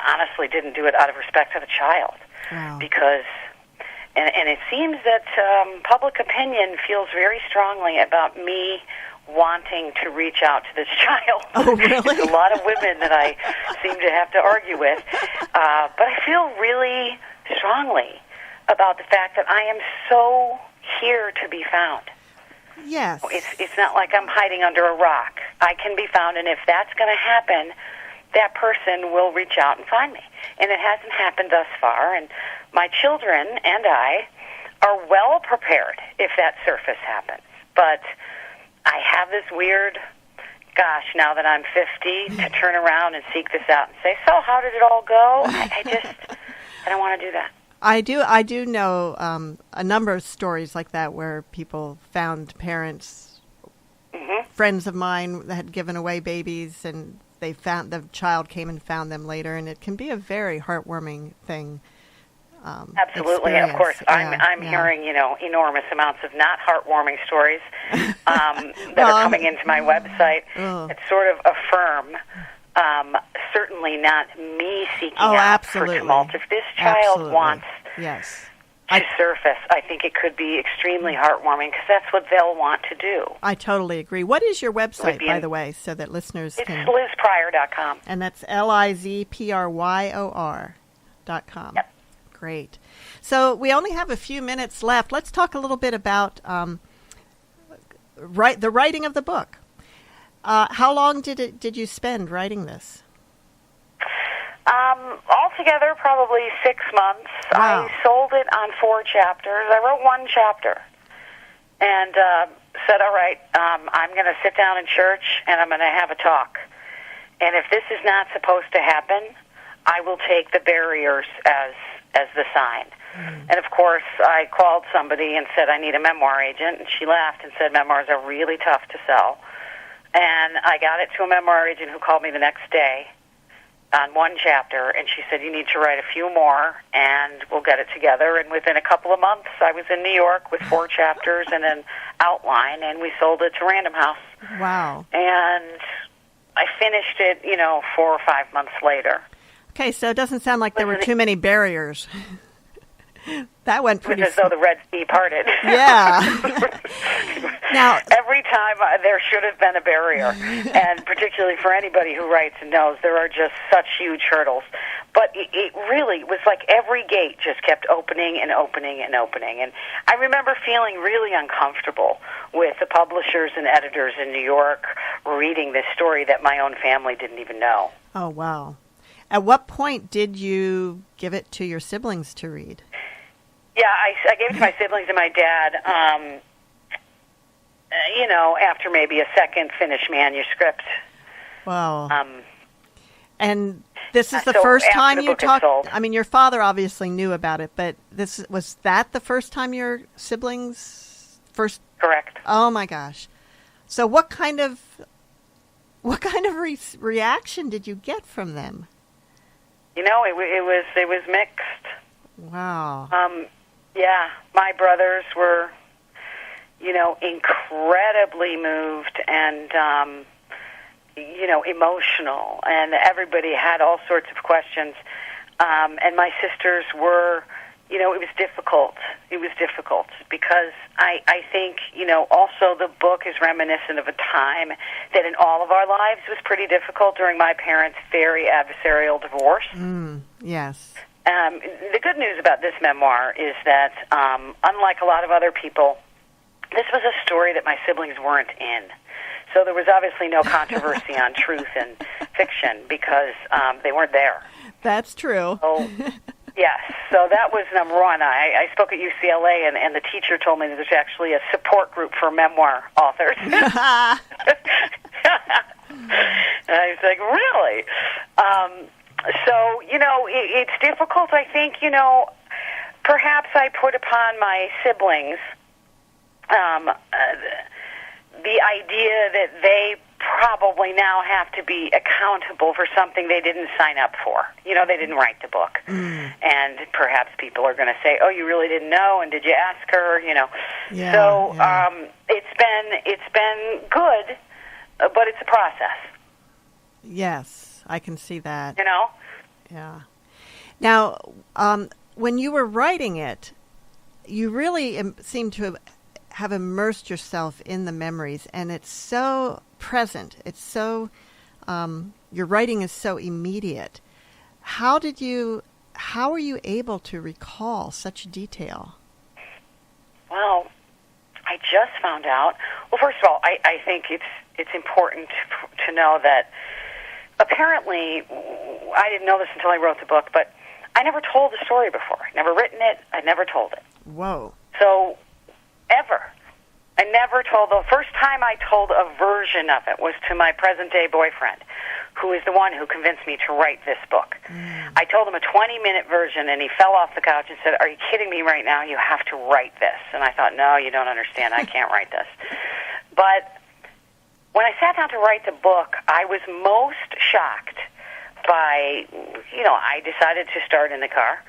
honestly didn't do it out of respect for the child. Wow. because, and it seems that public opinion feels very strongly about me wanting to reach out to this child. Oh, really? There's a lot of women that I seem to have to argue with. But I feel really strongly about the fact that I am so here to be found. Yes. It's not like I'm hiding under a rock. I can be found, and if that's going to happen, that person will reach out and find me. And it hasn't happened thus far, and my children and I are well prepared if that surface happens. But I have this weird, gosh, now that I'm 50, to turn around and seek this out and say, so how did it all go? I don't want to do that. I do know a number of stories like that where people found parents, friends of mine that had given away babies, and they found the child came and found them later, and it can be a very heartwarming thing. Absolutely, and of course, I'm hearing enormous amounts of not heartwarming stories that are coming into my website that sort of affirm. Certainly not me seeking out for tumult. If this child wants to surface, I think it could be extremely heartwarming because that's what they'll want to do. I totally agree. What is your website, by the way, so that listeners can... It's LizPriyor.com. And that's LizPryor.com. Yep. Great. So we only have a few minutes left. Let's talk a little bit about the writing of the book. How long did you spend writing this? Altogether, probably 6 months. Wow. I sold it on 4 chapters. I wrote 1 chapter and said, all right, I'm going to sit down in church and I'm going to have a talk. And if this is not supposed to happen, I will take the barriers as the sign. And, of course, I called somebody and said, I need a memoir agent. And she laughed and said, memoirs are really tough to sell. And I got it to a memoir agent who called me the next day on 1 chapter, and she said, you need to write a few more, and we'll get it together. And within a couple of months, I was in New York with 4 chapters and an outline, and we sold it to Random House. Wow. And I finished it, 4 or 5 months later. Okay, so it doesn't sound like there were too many barriers. That went pretty... As though the Red Sea parted. Yeah. Now, every time there should have been a barrier, and particularly for anybody who writes and knows, there are just such huge hurdles. But it really was like every gate just kept opening and opening and opening. And I remember feeling really uncomfortable with the publishers and editors in New York reading this story that my own family didn't even know. Oh, wow. At what point did you give it to your siblings to read? Yeah, I gave it to my siblings and my dad, after maybe a second finished manuscript. Wow. And this is the first time you talked... I mean, your father obviously knew about it, but was that the first time your siblings first... Correct. Oh, my gosh. So what kind of reaction did you get from them? It was mixed. Wow. Yeah, my brothers were, incredibly moved and, emotional, and everybody had all sorts of questions. And my sisters were, it was difficult. It was difficult because I think, also the book is reminiscent of a time that in all of our lives was pretty difficult during my parents' very adversarial divorce. Yes. The good news about this memoir is that, unlike a lot of other people, this was a story that my siblings weren't in. So there was obviously no controversy on truth and fiction because they weren't there. That's true. So, yes, so that was number one. I spoke at UCLA, and the teacher told me that there's actually a support group for memoir authors. And I was like, really? So, it's difficult, I think, perhaps I put upon my siblings the idea that they probably now have to be accountable for something they didn't sign up for. They didn't write the book. And perhaps people are going to say, oh, you really didn't know, and did you ask her, Yeah, So yeah. It's been good, but it's a process. Yes, I can see that. You know? Yeah. Now, when you were writing it, you really seem to have immersed yourself in the memories, and it's so present. It's so, your writing is so immediate. How were you able to recall such detail? Well, I just found out. Well, first of all, I think it's important to know that apparently, I didn't know this until I wrote the book, but I never told the story before. I'd never written it. I'd never told it. Whoa. So, ever. I never told. The first time I told a version of it was to my present-day boyfriend, who is the one who convinced me to write this book. I told him a 20-minute version, and he fell off the couch and said, "Are you kidding me right now? You have to write this." And I thought, no, you don't understand. I can't write this. But when I sat down to write the book, I was most shocked by, I decided to start in the car.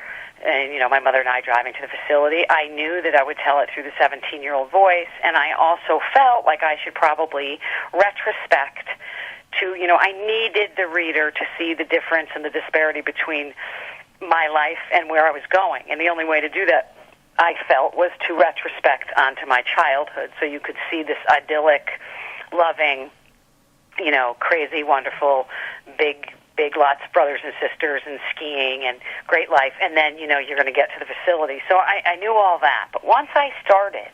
And, my mother and I driving to the facility. I knew that I would tell it through the 17-year-old voice, and I also felt like I should probably retrospect to, I needed the reader to see the difference and the disparity between my life and where I was going. And the only way to do that, I felt, was to retrospect onto my childhood so you could see this idyllic, loving, crazy, wonderful, big lots of brothers and sisters and skiing and great life, and then, you're going to get to the facility. So I knew all that. But once I started,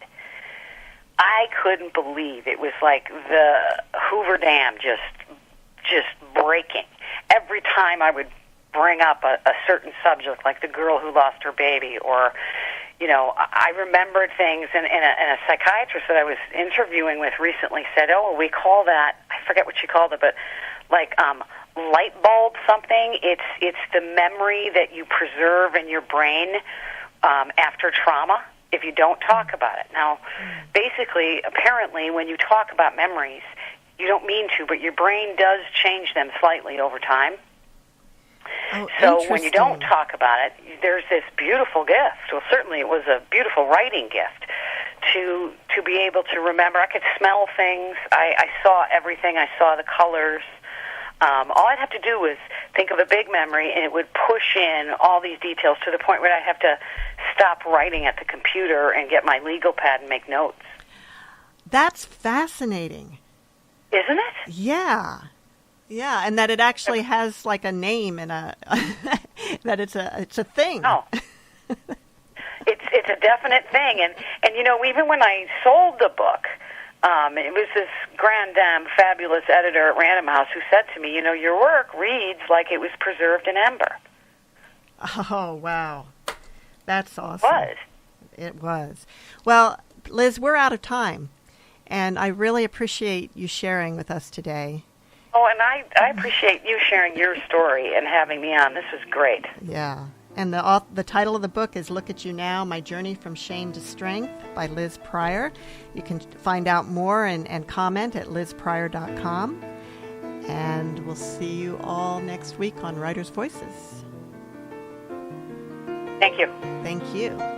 I couldn't believe it was like the Hoover Dam just breaking. Every time I would bring up a certain subject, like the girl who lost her baby, or, I remembered things, and a psychiatrist that I was interviewing with recently said, oh, well, we call that, I forget what she called it, but like light bulb something. It's the memory that you preserve in your brain after trauma if you don't talk about it. Now, basically, apparently, when you talk about memories, you don't mean to, but your brain does change them slightly over time. Oh, so when you don't talk about it, there's this beautiful gift. Well, certainly it was a beautiful writing gift to be able to remember. I could smell things. I saw everything. I saw the colors. All I'd have to do was think of a big memory, and it would push in all these details to the point where I'd have to stop writing at the computer and get my legal pad and make notes. That's fascinating. Isn't it? Yeah. Yeah, and that it actually has like a name and that it's a thing. Oh. It's a definite thing, and even when I sold the book, it was this grand dame, fabulous editor at Random House who said to me, your work reads like it was preserved in ember. Oh, wow. That's awesome. It was. It was. Well, Liz, we're out of time, and I really appreciate you sharing with us today. Oh, and I appreciate you sharing your story and having me on. This was great. Yeah. And the title of the book is Look at You Now, My Journey from Shame to Strength by Liz Priyor. You can find out more and comment at lizpriyor.com. And we'll see you all next week on Writers' Voices. Thank you. Thank you.